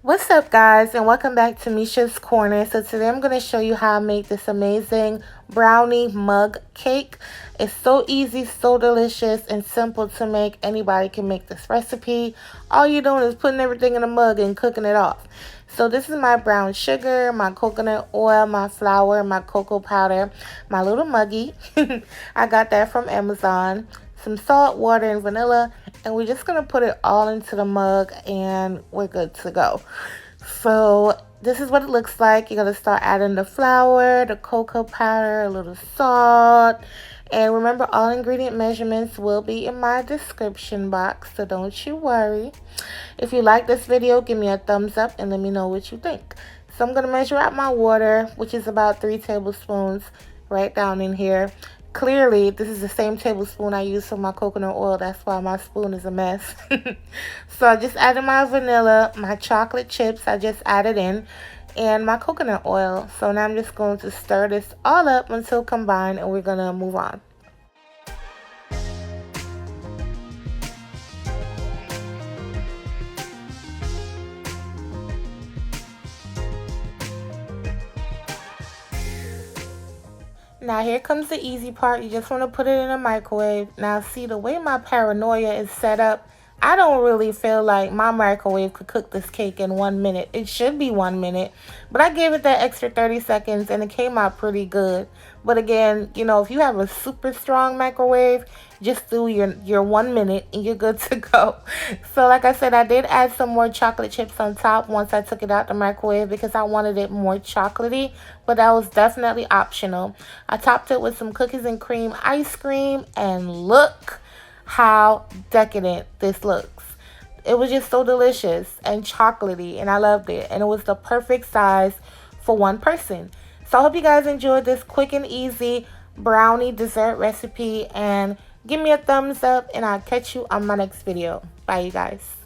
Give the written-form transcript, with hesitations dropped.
What's up, guys, and welcome back to Misha's Corner. So today I'm going to show you how I make this amazing brownie mug cake. It's so easy, so delicious, and simple to make. Anybody can make this recipe. All you're doing is putting everything in a mug and cooking it off. So this is my brown sugar, my coconut oil, my flour, my cocoa powder, my little muggie. I got that from Amazon. Some salt, water, and vanilla, and we're just gonna put it all into the mug and we're good to go. So this is what it looks like. You're gonna start adding the flour, the cocoa powder, a little salt, and remember, all ingredient measurements will be in my description box, so don't you worry. If you like this video, give me a thumbs up and let me know what you think. So I'm gonna measure out my water, which is about 3 tablespoons, right down in here. Clearly, this is the same tablespoon I use for my coconut oil. That's why my spoon is a mess. So I just added my vanilla, my chocolate chips I just added in, and my coconut oil. So now I'm just going to stir this all up until combined, and we're going to move on. Now here comes the easy part. You just want to put it in a microwave. Now see, the way my paranoia is set up, I don't really feel like my microwave could cook this cake in 1 minute. It should be 1 minute, but I gave it that extra 30 seconds and it came out pretty good. But again, you know, if you have a super strong microwave, just do your 1 minute and you're good to go. So like I said, I did add some more chocolate chips on top once I took it out the microwave because I wanted it more chocolatey, but that was definitely optional. I topped it with some cookies and cream ice cream, and look how decadent this looks. It was just so delicious and chocolatey, and I loved it, and it was the perfect size for one person. So I hope you guys enjoyed this quick and easy brownie dessert recipe, and give me a thumbs up, and I'll catch you on my next video. Bye, you guys.